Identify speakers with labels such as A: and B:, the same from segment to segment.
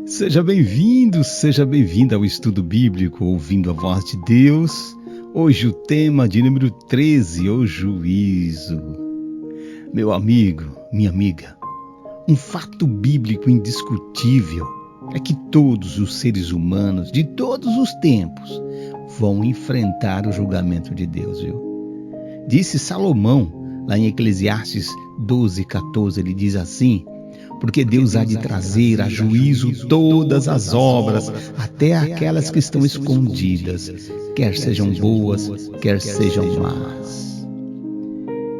A: Seja bem-vindo, seja bem-vinda ao estudo bíblico, ouvindo a voz de Deus. Hoje o tema de número 13, o juízo. Meu amigo, minha amiga, um fato bíblico indiscutível é que todos os seres humanos de todos os tempos vão enfrentar o julgamento de Deus, viu? Disse Salomão, lá em Eclesiastes 12:14, ele diz assim: porque Deus há de trazer a juízo todas as obras, até aquelas que estão escondidas, quer sejam boas, quer sejam más.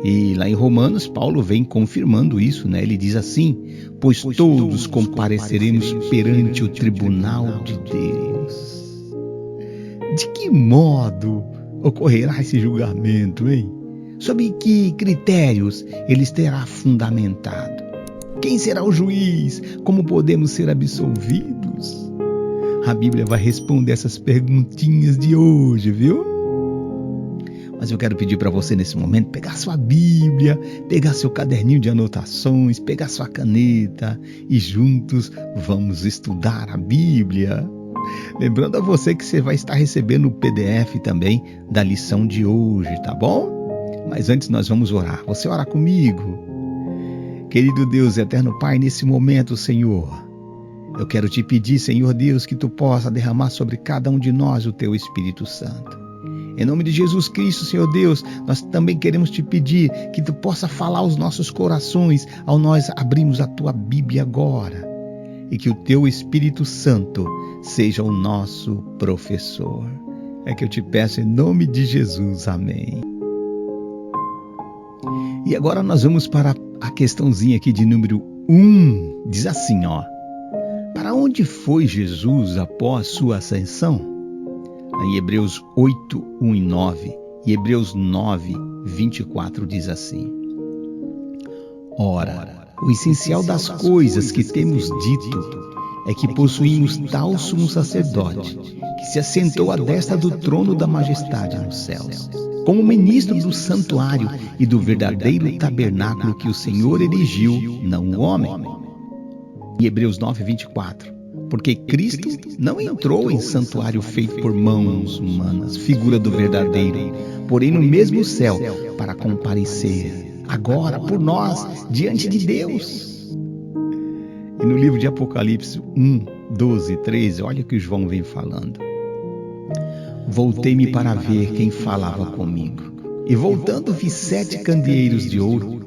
A: E lá em Romanos, Paulo vem confirmando isso, né? Ele diz assim: pois todos compareceremos perante o tribunal de Deus. De que modo ocorrerá esse julgamento, hein? Sob que critérios ele estará fundamentado? Quem será o juiz? Como podemos ser absolvidos? A Bíblia vai responder essas perguntinhas de hoje, viu? Mas eu quero pedir para você nesse momento pegar sua Bíblia, pegar seu caderninho de anotações, pegar sua caneta e juntos vamos estudar a Bíblia. Lembrando a você que você vai estar recebendo o PDF também da lição de hoje, tá bom? Mas antes nós vamos orar. Você ora comigo? Querido Deus, eterno Pai, nesse momento, Senhor, eu quero te pedir, Senhor Deus, que tu possa derramar sobre cada um de nós o teu Espírito Santo. Em nome de Jesus Cristo, Senhor Deus, nós também queremos te pedir que tu possa falar aos nossos corações ao nós abrirmos a tua Bíblia agora. E que o teu Espírito Santo seja o nosso professor. É que eu te peço em nome de Jesus. Amém. E agora nós vamos para a questãozinha aqui de número 1. Diz assim, ó: para onde foi Jesus após sua ascensão? Em Hebreus 8, 1 e 9 e Hebreus 9, 24 diz assim: ora, o essencial das coisas que temos dito é que possuímos tal sumo sacerdote que se assentou à destra do trono da majestade nos céus, como ministro do santuário e do verdadeiro tabernáculo que o Senhor erigiu, não o homem. Em Hebreus 9, 24, porque Cristo não entrou em santuário feito por mãos humanas, figura do verdadeiro, porém no mesmo céu, para comparecer agora por nós diante de Deus. E no livro de Apocalipse 1, 12 e 13, olha o que João vem falando. Voltei-me para ver quem falava comigo. E voltando vi 7 candeeiros de ouro,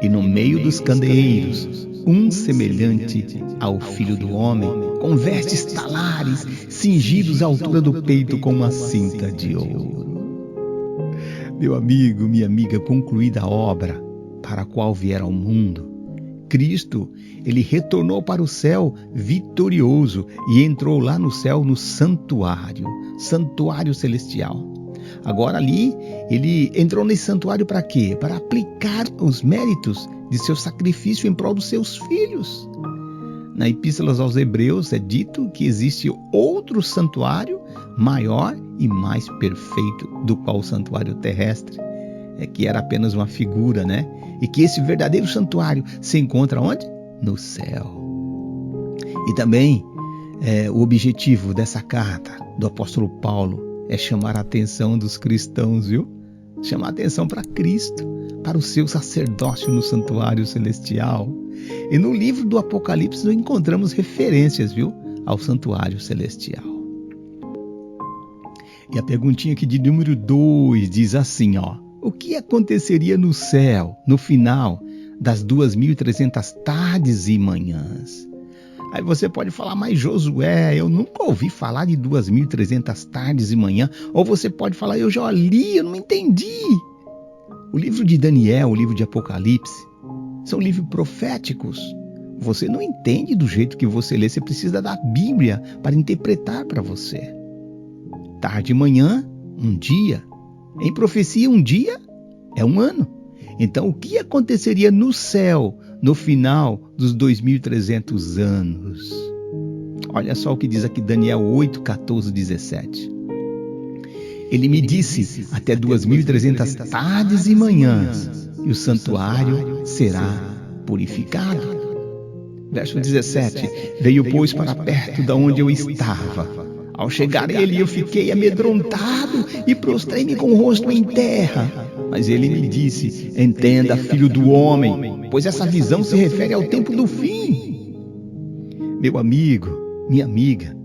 A: e no meio dos candeeiros, um semelhante ao Filho do Homem, com vestes talares, cingidos à altura do peito com uma cinta de ouro. Meu amigo, minha amiga, concluída a obra para a qual viera ao mundo, Cristo, ele retornou para o céu vitorioso e entrou lá no céu no santuário celestial. Agora ali, ele entrou nesse santuário para quê? Para aplicar os méritos de seu sacrifício em prol dos seus filhos. Na Epístola aos Hebreus é dito que existe outro santuário maior e mais perfeito do qual o santuário terrestre. Que era apenas uma figura, né? E que esse verdadeiro santuário se encontra onde? No céu. E também o objetivo dessa carta do apóstolo Paulo é chamar a atenção dos cristãos, viu? Chamar a atenção para Cristo, para o seu sacerdócio no santuário celestial. E no livro do Apocalipse nós encontramos referências, viu? Ao santuário celestial. E a perguntinha aqui de número 2 diz assim, ó: o que aconteceria no céu, no final das 2.300 tardes e manhãs? Aí você pode falar, mas Josué, eu nunca ouvi falar de 2.300 tardes e manhã. Ou você pode falar, eu já li, eu não entendi. O livro de Daniel, o livro de Apocalipse, são livros proféticos. Você não entende do jeito que você lê, você precisa da Bíblia para interpretar para você. Tarde e manhã, um dia. Em profecia, um dia é um ano. Então, o que aconteceria no céu no final dos 2.300 anos? Olha só o que diz aqui Daniel 8, 14, 17. Ele me disse: até 2.300 tardes e manhãs, e o santuário será purificado. Verso 17: veio, pois, para perto de onde eu estava. Ao chegar ele, eu fiquei amedrontado e prostrei-me com o rosto em terra. Mas ele me disse: entenda, filho do homem, pois essa visão se refere ao tempo do fim. Meu amigo, minha amiga,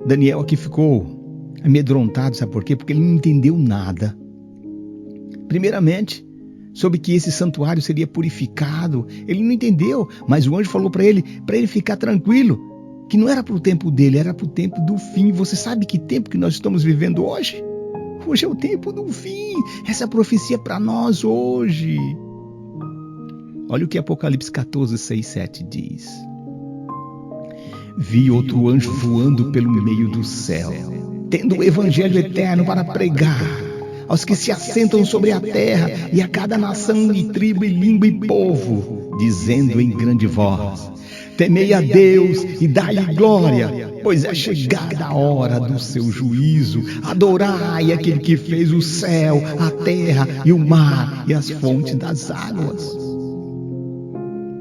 A: Daniel aqui ficou amedrontado, sabe por quê? Porque ele não entendeu nada. Primeiramente, sobre que esse santuário seria purificado, ele não entendeu, mas o anjo falou para ele ficar tranquilo, que não era para o tempo dele, era para o tempo do fim. Você sabe que tempo que nós estamos vivendo hoje? Hoje é o tempo do fim. Essa profecia é para nós hoje. Olha o que Apocalipse 14, 6, 7 diz. Vi outro anjo voando pelo meio do céu, tendo o evangelho eterno para pregar aos que se assentam sobre a terra e a cada nação e tribo e língua e povo, dizendo em grande voz: temei a Deus e dai-lhe glória, pois é chegada a hora do seu juízo. Adorai aquele que fez o céu, a terra e o mar e as fontes das águas.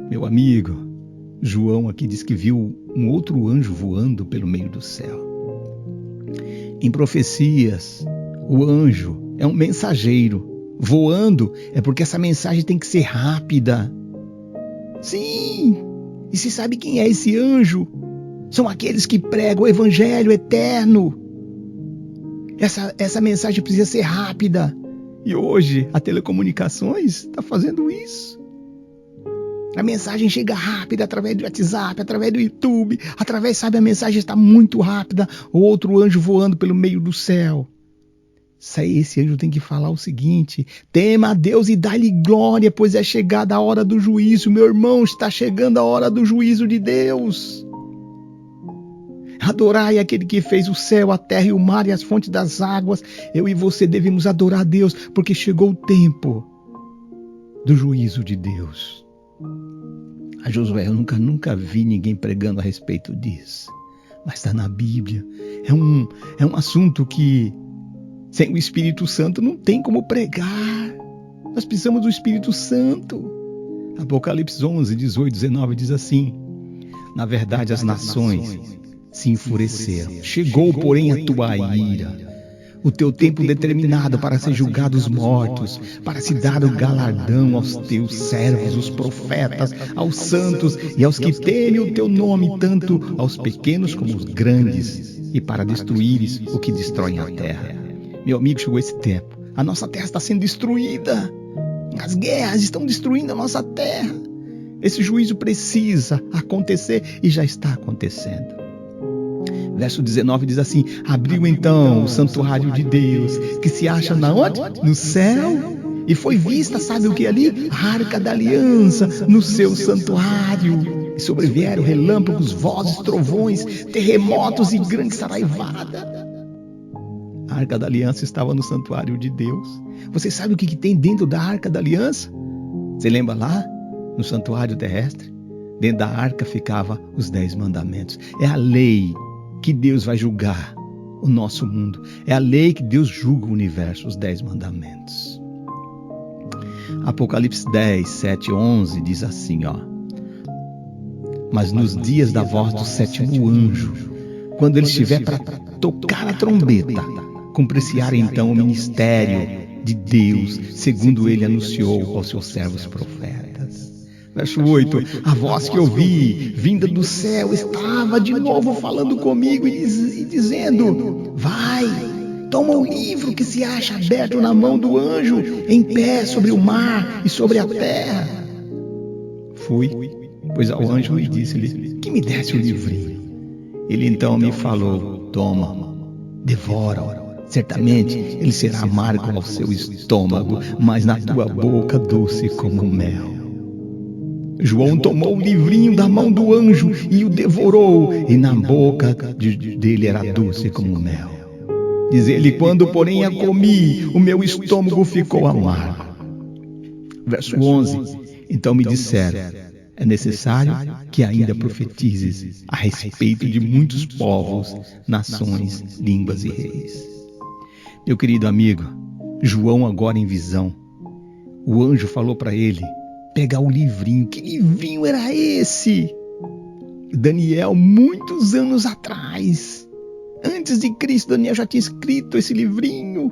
A: Meu amigo, João aqui diz que viu um outro anjo voando pelo meio do céu. Em profecias, o anjo é um mensageiro. Voando é porque essa mensagem tem que ser rápida. Sim! E você sabe quem é esse anjo? São aqueles que pregam o evangelho eterno. Essa mensagem precisa ser rápida. E hoje a telecomunicações está fazendo isso. A mensagem chega rápida através do WhatsApp, através do YouTube, a mensagem está muito rápida. O outro anjo voando pelo meio do céu. Esse anjo tem que falar o seguinte: tema a Deus e dá-lhe glória, pois é chegada a hora do juízo. Meu irmão, está chegando a hora do juízo de Deus. Adorai aquele que fez o céu, a terra e o mar e as fontes das águas. Eu e você devemos adorar a Deus, porque chegou o tempo do juízo de Deus. A Josué, eu nunca vi ninguém pregando a respeito disso, mas está na Bíblia. É um assunto que sem o Espírito Santo não tem como pregar. Nós precisamos do Espírito Santo. Apocalipse 11, 18, 19 diz assim: na verdade as nações se enfureceram. Chegou, porém, a tua ira, o teu tempo determinado para ser julgado os mortos, para se dar o galardão aos teus servos, os profetas, aos santos e aos que temem o teu nome, tanto aos pequenos como aos grandes, e para destruires o que destrói a terra. Meu amigo, chegou esse tempo. A nossa terra está sendo destruída. As guerras estão destruindo a nossa terra. Esse juízo precisa acontecer e já está acontecendo. Verso 19 diz assim: abriu então o santuário de Deus, que se acha na onde? No céu. E foi vista, sabe o que ali? A arca da aliança no seu santuário. E sobrevieram relâmpagos, vozes, trovões, terremotos e grande saraivada. A Arca da Aliança estava no santuário de Deus. Você sabe o que tem dentro da Arca da Aliança? Você lembra lá? No santuário terrestre? Dentro da arca ficava os 10 mandamentos. É a lei que Deus vai julgar o nosso mundo. É a lei que Deus julga o universo, os 10 mandamentos. Apocalipse 10, 7, 11 diz assim, mas nos dias da voz do 7º anjo, quando ele estiver para tocar a trombeta, cumprir-se-á então o ministério de Deus, segundo ele anunciou aos seus servos profetas. Verso 8, a voz que ouvi, vinda do céu, estava de novo falando comigo e dizendo: vai, toma o livro que se acha aberto na mão do anjo, em pé sobre o mar e sobre a terra. Fui, pois ao anjo lhe disse-lhe que me desse o livrinho. Ele então me falou: toma, devora-o. Certamente ele será amargo ao seu estômago, mas na tua boca doce como mel. João tomou o livrinho da mão do anjo e o devorou, e na boca dele era doce como mel. Diz ele: quando porém a comi, o meu estômago ficou amargo. Verso 11, então me disseram: é necessário que ainda profetizes a respeito de muitos povos, nações, línguas e reis. Meu querido amigo, João agora em visão, o anjo falou para ele pegar o livrinho. Que livrinho era esse? Daniel, muitos anos atrás, antes de Cristo, Daniel já tinha escrito esse livrinho.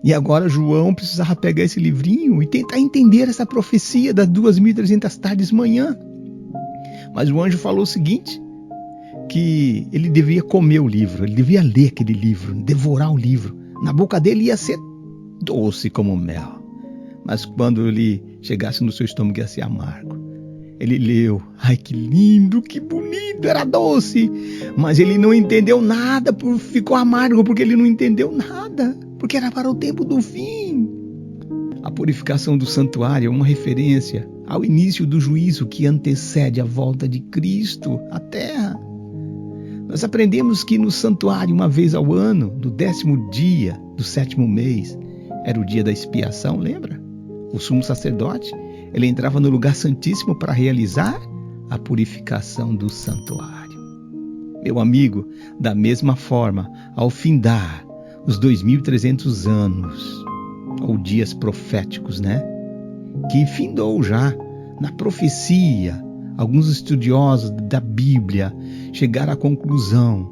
A: E agora João precisava pegar esse livrinho e tentar entender essa profecia das 2.300 tardes manhã. Mas o anjo falou o seguinte, que ele devia comer o livro, ele devia ler aquele livro, devorar o livro. Na boca dele ia ser doce como mel, mas quando ele chegasse no seu estômago ia ser amargo. Ele leu, ai que lindo, que bonito, era doce, mas ele não entendeu nada, ficou amargo porque ele não entendeu nada, porque era para o tempo do fim. A purificação do santuário é uma referência ao início do juízo que antecede a volta de Cristo à terra. Nós aprendemos que no santuário, uma vez ao ano, no 10º dia do 7º mês, era o dia da expiação, lembra? O sumo sacerdote, ele entrava no lugar santíssimo para realizar a purificação do santuário. Meu amigo, da mesma forma, ao findar os 2.300 anos, ou dias proféticos, né? Que findou já na profecia, alguns estudiosos da Bíblia chegaram à conclusão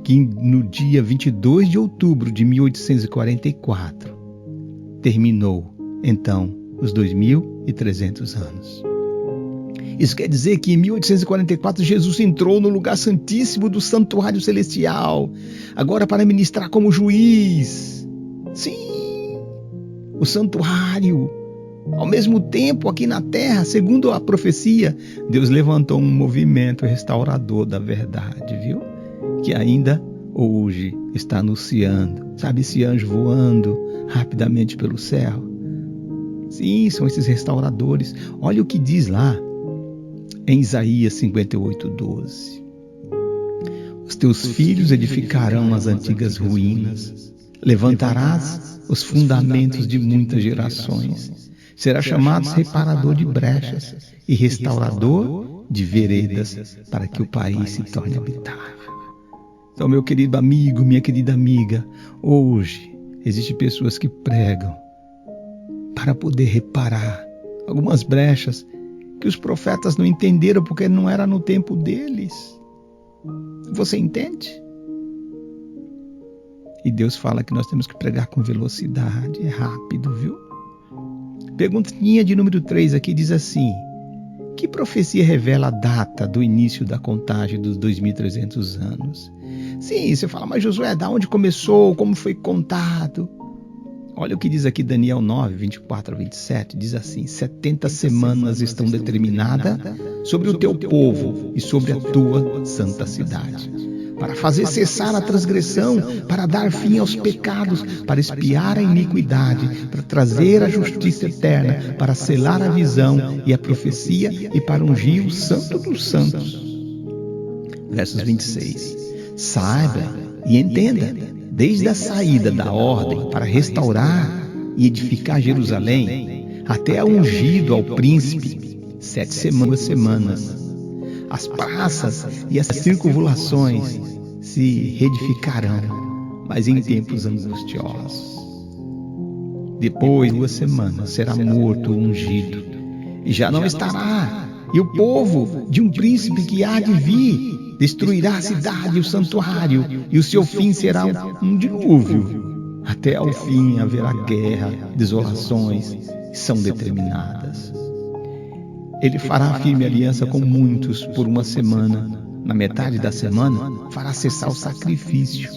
A: que no dia 22 de outubro de 1844 terminou, então, os 2.300 anos. Isso quer dizer que em 1844 Jesus entrou no lugar santíssimo do santuário celestial, agora para ministrar como juiz. Sim, o santuário. Ao mesmo tempo, aqui na terra, segundo a profecia, Deus levantou um movimento restaurador da verdade, viu? Que ainda hoje está anunciando. Sabe esse anjo voando rapidamente pelo céu? Sim, são esses restauradores. Olha o que diz lá em Isaías 58:12. Os teus filhos edificarão as antigas ruínas, levantarás os fundamentos de muitas gerações. Será chamado reparador de brechas e restaurador de veredas para que o país se torne habitável. Então, meu querido amigo, minha querida amiga, hoje existem pessoas que pregam para poder reparar algumas brechas que os profetas não entenderam porque não era no tempo deles. Você entende? E Deus fala que nós temos que pregar com velocidade, é rápido, viu? Perguntinha de número 3 aqui diz assim: que profecia revela a data do início da contagem dos 2.300 anos? Sim, você fala, mas Josué, da onde começou? Como foi contado? Olha o que diz aqui Daniel 9, 24-27, diz assim: 70 semanas estão determinadas sobre o teu povo e sobre a tua santa cidade, para fazer cessar a transgressão, para dar fim aos pecados, para expiar a iniquidade, para trazer a justiça eterna, para selar a visão e a profecia e para ungir o santo dos santos. Versos 26. Saiba e entenda, desde a saída da ordem para restaurar e edificar Jerusalém, até a ungido ao príncipe, 7 semanas. As praças e as circunvalações se reedificarão, mas em tempos angustiosos. Depois de 2 semanas será morto o ungido, e já não estará, e o povo de um príncipe que há de vir destruirá a cidade e o santuário, e o seu fim será um dilúvio. Até ao fim haverá guerra, desolações, que são determinadas. Ele fará firme aliança com muitos por 1 semana. Na metade da semana, fará cessar o sacrifício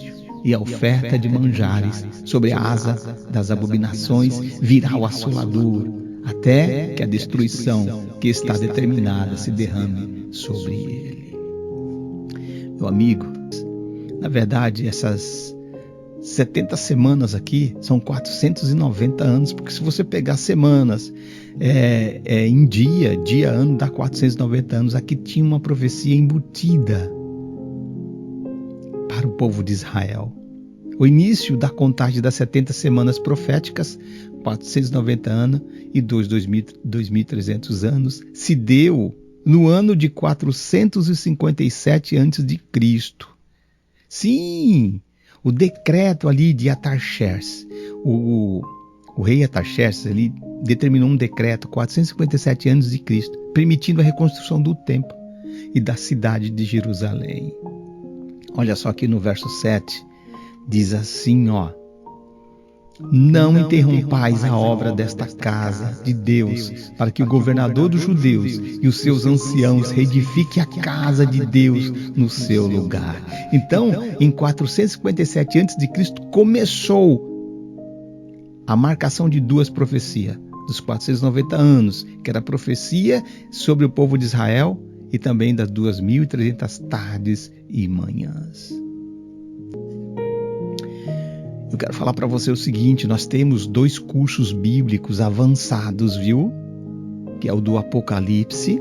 A: e a oferta de manjares. Sobre a asa das abominações virá o assolador, até que a destruição que está determinada se derrame sobre ele. Meu amigo, na verdade, essas 70 semanas aqui são 490 anos, porque se você pegar semanas em dia, ano, dá 490 anos. Aqui tinha uma profecia embutida para o povo de Israel. O início da contagem das 70 semanas proféticas, 490 anos e 2.300 anos, se deu no ano de 457 a.C. Sim, o decreto ali de Artaxerxes. O rei Artaxerxes ele determinou um decreto 457 anos de Cristo, permitindo a reconstrução do templo e da cidade de Jerusalém. Olha só aqui no verso 7, diz assim, ó: não interrompais a obra desta casa de Deus, para que o governador dos judeus e os seus anciãos reedifiquem a casa de Deus no seu lugar. Então, em 457 a.C., começou a marcação de duas profecias, dos 490 anos, que era a profecia sobre o povo de Israel e também das 2.300 tardes e manhãs. Eu quero falar para você o seguinte, nós temos 2 cursos bíblicos avançados, viu? Que é o do Apocalipse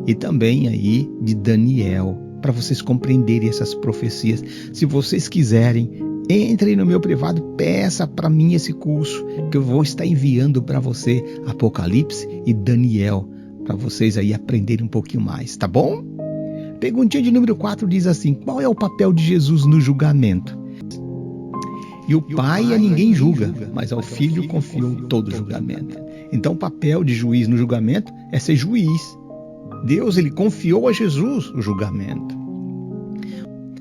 A: e também aí de Daniel, para vocês compreenderem essas profecias. Se vocês quiserem, entrem no meu privado, peça para mim esse curso, que eu vou estar enviando para você Apocalipse e Daniel, para vocês aí aprenderem um pouquinho mais, tá bom? Perguntinha de número 4 diz assim: qual é o papel de Jesus no julgamento? E o Pai a ninguém julga, mas ao Filho confiou todo o julgamento. Então o papel de juiz no julgamento é ser juiz. Deus ele confiou a Jesus o julgamento.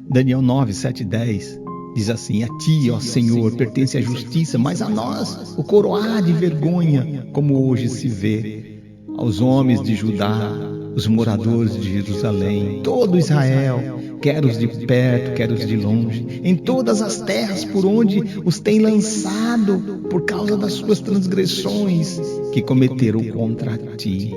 A: Daniel 9, 7 e 10 diz assim: a ti, ó Senhor, pertence a justiça, mas a nós o coroar de vergonha, como hoje se vê, aos homens de Judá, os moradores de Jerusalém, todo Israel, quer os de perto, quer os de longe, em todas as terras por onde os tem lançado, por causa das suas transgressões que cometeram contra ti.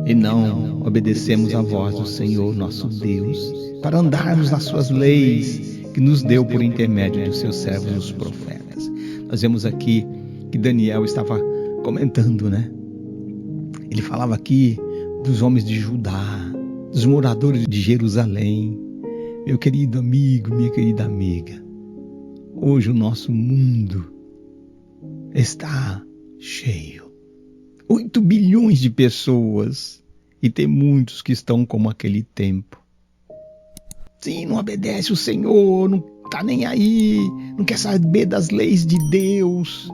A: E não obedecemos a voz do Senhor nosso Deus, para andarmos nas suas leis, que nos deu por intermédio dos seus servos os profetas. Nós vemos aqui que Daniel estava comentando, né? Ele falava aqui dos homens de Judá, dos moradores de Jerusalém. Meu querido amigo, minha querida amiga, hoje o nosso mundo está cheio. 8 bilhões de pessoas e tem muitos que estão como aquele tempo. Sim, não obedece o Senhor, não está nem aí, não quer saber das leis de Deus.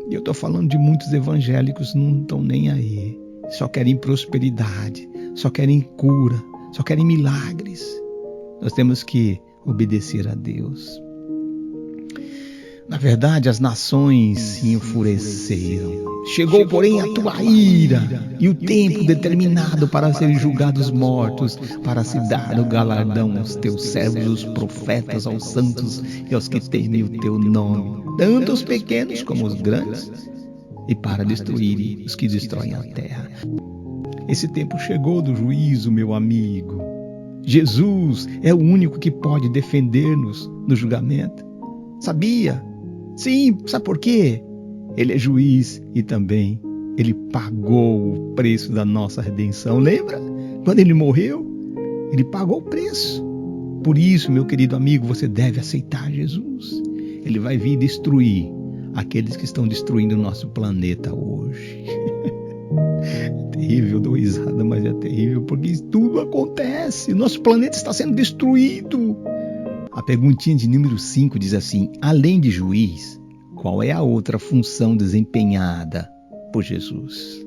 A: E eu estou falando de muitos evangélicos, não estão nem aí. Só querem prosperidade, só querem cura, só querem milagres. Nós temos que obedecer a Deus. Na verdade, as nações se enfureceram. Chegou, porém, a tua ira e o tempo determinado para serem julgados mortos, para se dar o galardão aos teus servos, os profetas, aos santos e aos que temem o teu nome, tanto os pequenos como os grandes, e para destruir os que destroem a terra. Esse tempo chegou do juízo, meu amigo. Jesus é o único que pode defender-nos no julgamento. Sabia? Sim, sabe por quê? Ele é juiz e também ele pagou o preço da nossa redenção. Lembra? Quando ele morreu, ele pagou o preço. Por isso, meu querido amigo, você deve aceitar Jesus. Ele vai vir destruir aqueles que estão destruindo o nosso planeta hoje. É terrível, dou risada, mas é terrível, porque isso tudo acontece. Nosso planeta está sendo destruído. A perguntinha de número 5 diz assim: além de juiz, qual é a outra função desempenhada por Jesus?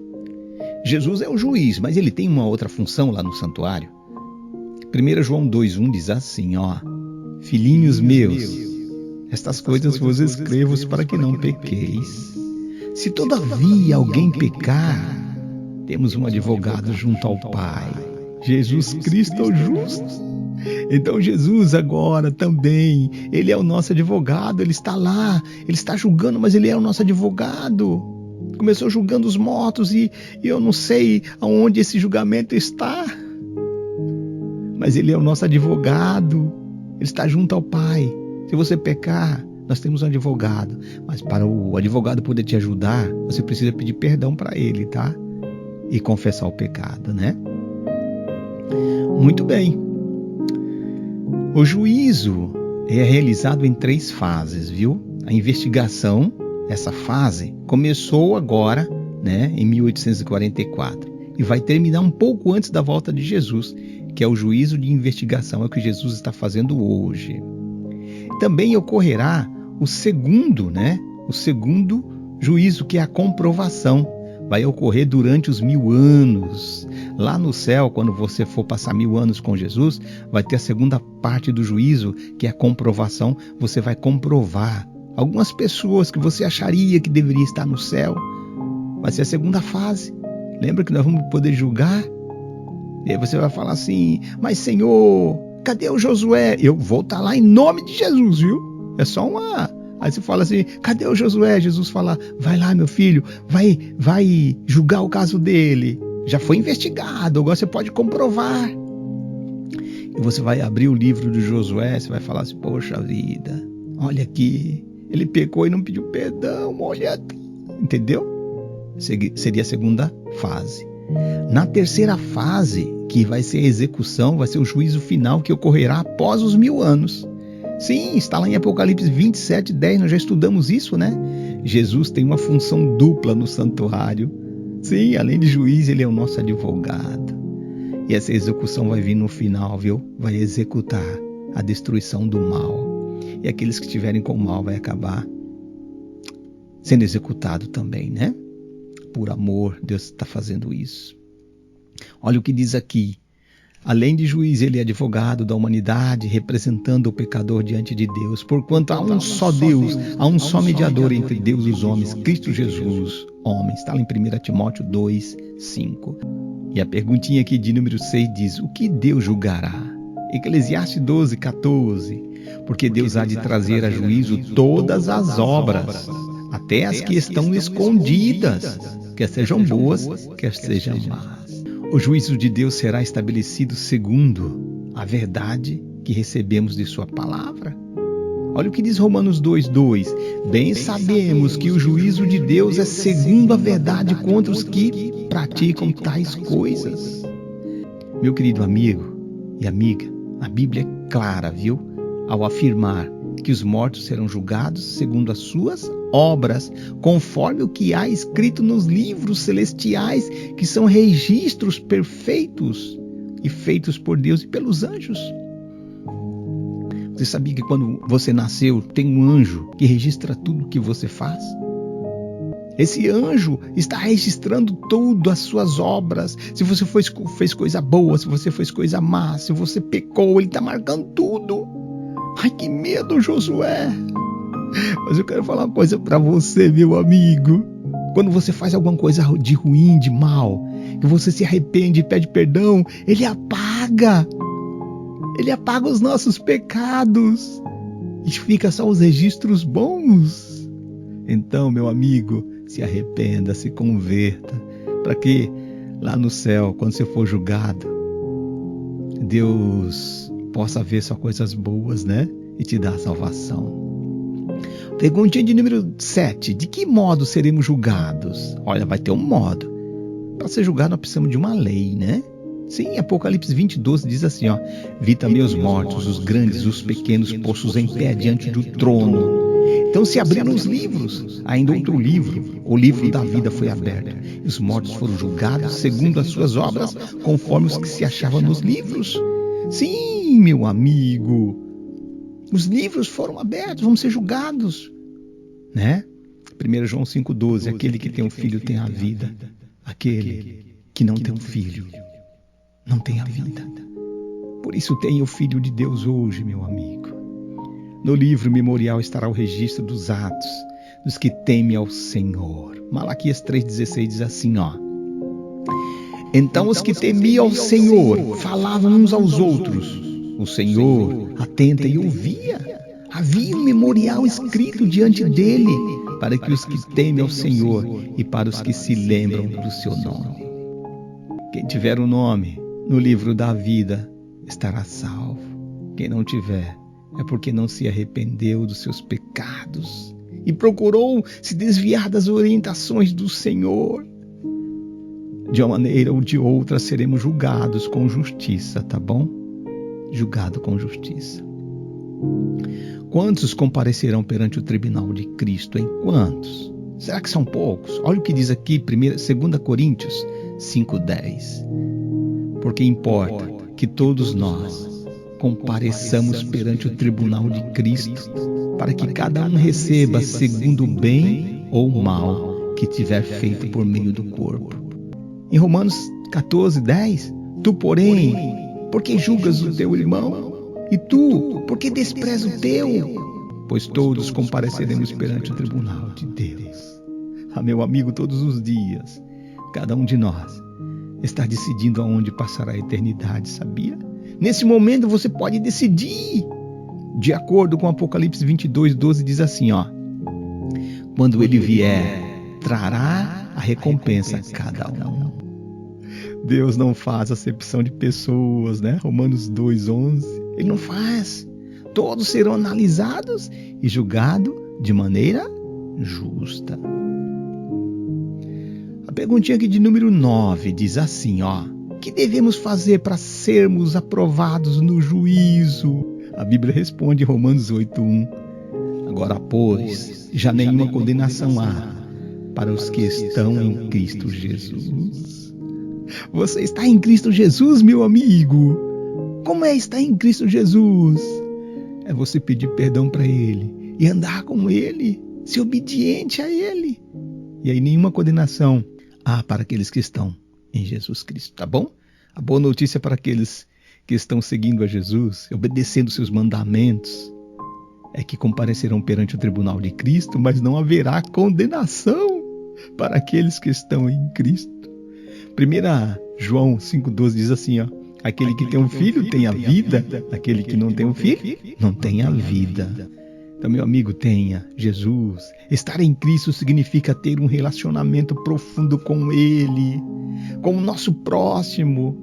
A: Jesus é o juiz, mas ele tem uma outra função lá no santuário. 1 João 2,1 diz assim, ó: filhinhos meus, estas coisas vos escrevo para que não pequeis. Se todavia alguém pecar, temos um advogado junto ao Pai, Jesus Cristo o justo. Então Jesus agora também, ele é o nosso advogado, ele está lá, ele está julgando, mas ele é o nosso advogado. Começou julgando os mortos e eu não sei aonde esse julgamento está, mas ele é o nosso advogado, ele está junto ao Pai. Se você pecar, nós temos um advogado, mas para o advogado poder te ajudar, você precisa pedir perdão para ele, tá? E confessar o pecado, né? Muito bem. O juízo é realizado em 3 fases, viu? A investigação, essa fase, começou agora, né, em 1844, e vai terminar um pouco antes da volta de Jesus, que é o juízo de investigação, é o que Jesus está fazendo hoje. também ocorrerá o segundo, né? O segundo juízo, que é a comprovação. Vai ocorrer durante os 1000 anos. Lá no céu, quando você for passar 1000 anos com Jesus, vai ter a segunda parte do juízo, que é a comprovação. Você vai comprovar algumas pessoas que você acharia que deveria estar no céu. Vai ser a segunda fase. Lembra que nós vamos poder julgar? E aí você vai falar assim: mas Senhor, cadê o Josué? Eu vou estar lá em nome de Jesus, viu? É só uma... Aí você fala assim: cadê o Josué? Jesus fala: vai lá, meu filho, vai julgar o caso dele. Já foi investigado, agora você pode comprovar. E você vai abrir o livro do Josué, você vai falar assim: poxa vida, olha aqui, ele pecou e não pediu perdão, olha aqui. Entendeu? Seria a segunda fase. Na terceira fase, que vai ser a execução, vai ser o juízo final, que ocorrerá após os 1000 anos. Sim, está lá em Apocalipse 27:10, nós já estudamos isso, né? Jesus tem uma função dupla no santuário. Sim, além de juiz, ele é o nosso advogado. E essa execução vai vir no final, viu? Vai executar a destruição do mal. E aqueles que estiverem com o mal vai acabar sendo executado também, né? Por amor, Deus está fazendo isso. Olha o que diz aqui. Além de juiz, ele é advogado da humanidade, representando o pecador diante de Deus. Porquanto há um só Deus, há um só mediador entre Deus e os homens, Cristo Jesus, homem. Está lá em 1 Timóteo 2:5. E a perguntinha aqui de número 6 diz: o que Deus julgará? Eclesiastes 12:14. Porque Deus há de trazer a juízo todas as obras, até as que estão escondidas, quer sejam boas, quer sejam más. O juízo de Deus será estabelecido segundo a verdade que recebemos de sua palavra. Olha o que diz Romanos 2:2. Bem sabemos que o juízo de Deus é segundo a verdade contra os que praticam tais coisas. Meu querido amigo e amiga, a Bíblia é clara, viu? Ao afirmar que os mortos serão julgados segundo as suas obras, conforme o que há escrito nos livros celestiais, que são registros perfeitos e feitos por Deus e pelos anjos. Você sabia que quando você nasceu, tem um anjo que registra tudo o que você faz? Esse anjo está registrando tudo, as suas obras. Se você fez coisa boa, se você fez coisa má, se você pecou, ele está marcando tudo. Ai, que medo, Josué! Mas eu quero falar uma coisa para você, meu amigo. Quando você faz alguma coisa de ruim, de mal, que você se arrepende e pede perdão, ele apaga. Ele apaga os nossos pecados. E fica só os registros bons. Então, meu amigo, se arrependa, se converta, para que lá no céu, quando você for julgado, Deus possa ver só coisas boas, né? E te dar a salvação. Perguntinha de número 7. De que modo seremos julgados? Olha, vai ter um modo. Para ser julgado, nós precisamos de uma lei, né? Sim, Apocalipse 20:12 diz assim, ó: vi também os mortos, os grandes, os pequenos, postos em pé diante do trono. Então se abriram os livros. Ainda outro livro, o livro da vida, foi aberto. E os mortos foram julgados segundo as suas obras, conforme os que se achavam nos livros. Sim, meu amigo. Os livros foram abertos, vamos ser julgados, né? 1 João 5:12, aquele que tem um filho tem a vida, aquele que não tem um filho não tem a vida. Por isso tenha o Filho de Deus hoje, meu amigo. No livro memorial estará o registro dos atos dos que temem ao Senhor. Malaquias 3:16 diz assim, ó: então os que temiam ao Senhor falavam uns aos outros. O Senhor atenta e ouvia. Havia um memorial escrito diante dele, para que os que temem ao Senhor e para os que se lembram do seu nome. Quem tiver o nome no livro da vida estará salvo. Quem não tiver, é porque não se arrependeu dos seus pecados e procurou se desviar das orientações do Senhor. De uma maneira ou de outra seremos julgados com justiça, tá bom? Julgado com justiça. Quantos comparecerão perante o tribunal de Cristo? Em quantos? Será que são poucos? Olha o que diz aqui, 2 Coríntios 5:10. Porque importa que todos nós compareçamos perante o tribunal de Cristo, para que cada um receba segundo o bem ou o mal que tiver feito por meio do corpo. Em Romanos 14:10, tu, porém, por que julgas o teu irmão? E tu, por que despreza o teu? Pois todos compareceremos perante o tribunal de Deus. Meu amigo, todos os dias, cada um de nós está decidindo aonde passará a eternidade, sabia? Nesse momento você pode decidir. De acordo com Apocalipse 22:12, diz assim, quando ele vier, trará a recompensa a cada um. Deus não faz acepção de pessoas, né? Romanos 2:11. Ele não faz. Todos serão analisados e julgados de maneira justa. A perguntinha aqui de número 9 diz assim, o que devemos fazer para sermos aprovados no juízo? A Bíblia responde em Romanos 8:1. Agora, pois, já nenhuma condenação há para os que estão em Cristo Jesus. Você está em Cristo Jesus, meu amigo? Como é estar em Cristo Jesus? É você pedir perdão para Ele e andar com Ele, ser obediente a Ele. E aí nenhuma condenação há para aqueles que estão em Jesus Cristo, tá bom? A boa notícia para aqueles que estão seguindo a Jesus, obedecendo seus mandamentos, é que comparecerão perante o tribunal de Cristo, mas não haverá condenação para aqueles que estão em Cristo. 1 João 5:12 diz assim, aquele que tem um filho tem a vida, aquele que não tem um filho não tem a vida. Então, meu amigo, tenha Jesus. Estar em Cristo significa ter um relacionamento profundo com Ele, com o nosso próximo,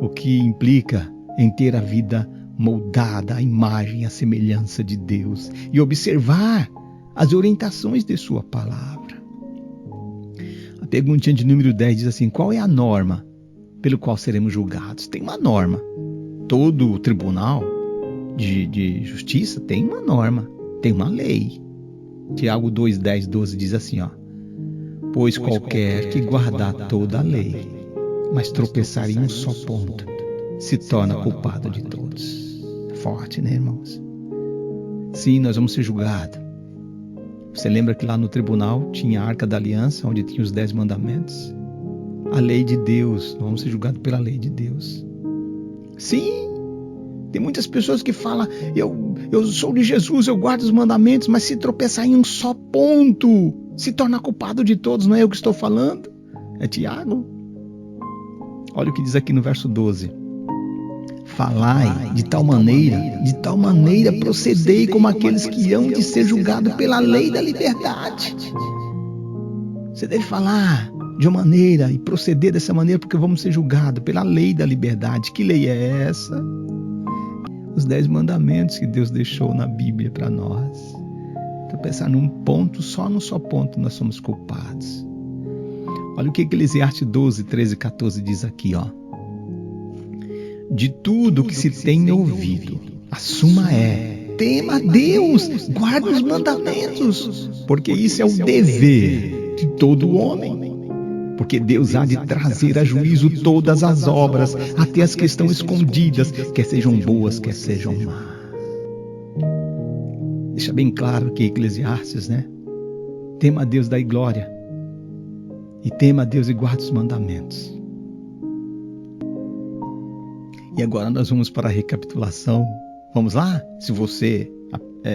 A: o que implica em ter a vida moldada à imagem e à semelhança de Deus e observar as orientações de sua palavra. A perguntinha de número 10 diz assim, qual é a norma pelo qual seremos julgados? Tem uma norma. Todo tribunal de justiça tem uma norma, tem uma lei. Tiago 2:10-12 diz assim, pois qualquer que guardar toda a lei, mas tropeçar em um só ponto, se torna culpado de todos. Forte, né, irmãos? Sim, nós vamos ser julgados. Você lembra que lá no tribunal tinha a Arca da Aliança, onde tinha os 10 mandamentos? A lei de Deus, nós vamos ser julgados pela lei de Deus. Sim, tem muitas pessoas que falam, eu sou de Jesus, eu guardo os mandamentos, mas se tropeçar em um só ponto, se torna culpado de todos. Não é eu que estou falando, é Tiago. Olha o que diz aqui no verso 12. Falai de tal maneira procedei como aqueles que hão de ser julgados pela lei da liberdade. Você deve falar de uma maneira e proceder dessa maneira, porque vamos ser julgados pela lei da liberdade. Que lei é essa? Os 10 mandamentos que Deus deixou na Bíblia para nós. Então, pensar num ponto, só num só ponto nós somos culpados. Olha o que Eclesiastes 12:13-14 diz aqui, De tudo que se tem ouvido, a suma é, tema a Deus, guarda os mandamentos, porque isso é o dever de todo homem. Porque Deus há de trazer a juízo todas as obras, até as que estão escondidas, quer sejam boas, quer sejam más. Deixa bem claro que Eclesiastes, né? Tema a Deus, dai glória. E tema a Deus e guarda os mandamentos. E agora nós vamos para a recapitulação. Vamos lá? Se você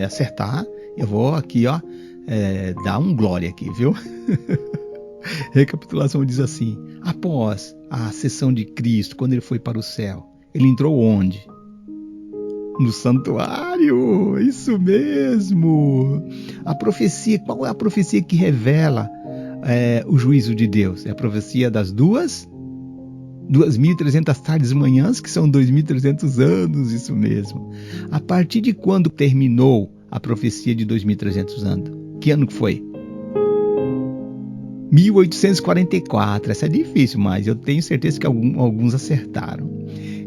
A: acertar, eu vou aqui, dar um glória aqui, viu? Recapitulação diz assim, após a ascensão de Cristo, quando ele foi para o céu, ele entrou onde? No santuário, isso mesmo. A profecia, qual é a profecia que revela o juízo de Deus? É a profecia das 2.300 tardes e manhãs, que são 2.300 anos, isso mesmo. A partir de quando terminou a profecia de 2.300 anos? Que ano que foi? 1844. Essa é difícil, mas eu tenho certeza que alguns acertaram.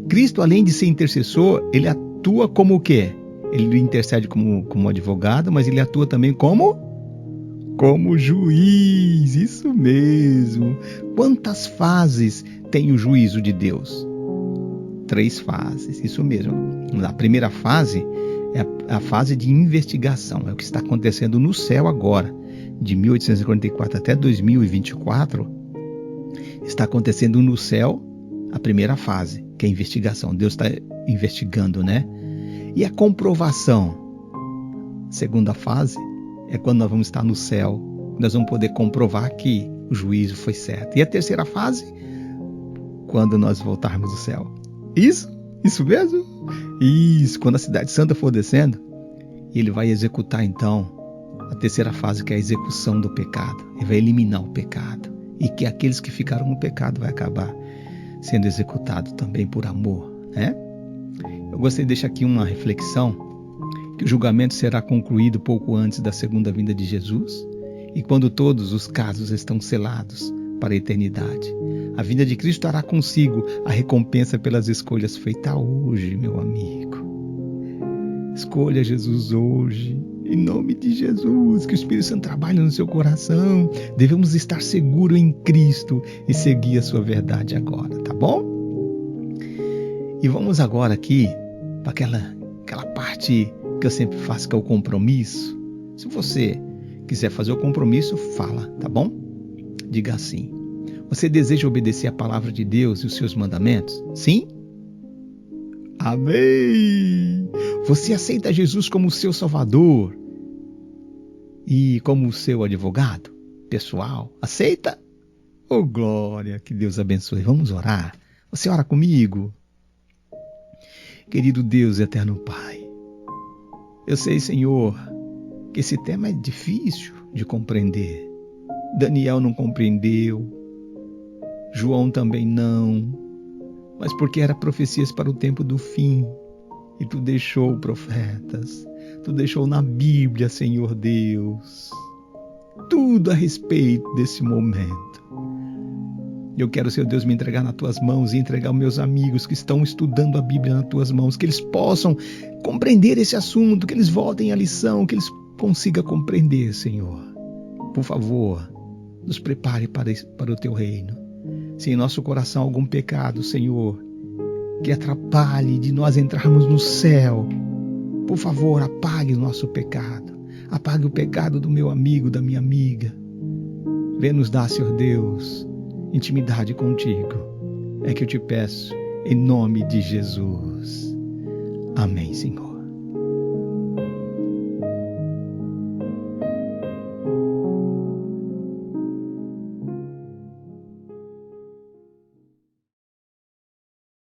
A: Cristo, além de ser intercessor, ele atua como o quê? Ele intercede como advogado, mas ele atua também como juiz. Isso mesmo. Quantas fases tem o juízo de Deus? 3 fases, isso mesmo. A primeira fase é a fase de investigação, é o que está acontecendo no céu agora, de 1844 até 2024, está acontecendo no céu a primeira fase, que é a investigação. Deus está investigando, né? E a comprovação, segunda fase, é quando nós vamos estar no céu, nós vamos poder comprovar que o juízo foi certo. E a terceira fase, quando nós voltarmos do céu. Isso mesmo? Isso, quando a cidade santa for descendo, ele vai executar então a terceira fase, que é a execução do pecado. Ele vai eliminar o pecado. E que aqueles que ficaram no pecado vai acabar sendo executado também por amor, né? Eu gostaria de deixar aqui uma reflexão, que o julgamento será concluído pouco antes da segunda vinda de Jesus, e quando todos os casos estão selados para a eternidade. A vinda de Cristo trará consigo a recompensa pelas escolhas feitas hoje, meu amigo. Escolha Jesus hoje, em nome de Jesus, que o Espírito Santo trabalhe no seu coração. Devemos estar seguros em Cristo e seguir a sua verdade agora, tá bom? E vamos agora aqui para aquela parte que eu sempre faço, que é o compromisso. Se você quiser fazer o compromisso, fala, tá bom? Diga assim: você deseja obedecer a palavra de Deus e os seus mandamentos? Sim? Amém! Você aceita Jesus como seu Salvador e como seu advogado pessoal? Aceita? Oh, glória! Que Deus abençoe. Vamos orar. Você ora comigo? Querido Deus e eterno Pai, eu sei, Senhor, que esse tema é difícil de compreender. Daniel não compreendeu, João também não, mas porque eram profecias para o tempo do fim, e Tu deixou profetas, Tu deixou na Bíblia, Senhor Deus, tudo a respeito desse momento. Eu quero, Senhor Deus, me entregar nas Tuas mãos e entregar aos meus amigos que estão estudando a Bíblia nas Tuas mãos, que eles possam compreender esse assunto, que eles voltem à lição, que eles consigam compreender, Senhor. Por favor, nos prepare para o Teu reino. Se em nosso coração há algum pecado, Senhor, que atrapalhe de nós entrarmos no céu, por favor, apague o nosso pecado. Apague o pecado do meu amigo, da minha amiga. Vem nos dar, Senhor Deus, intimidade contigo. É que eu te peço, em nome de Jesus. Amém, Senhor.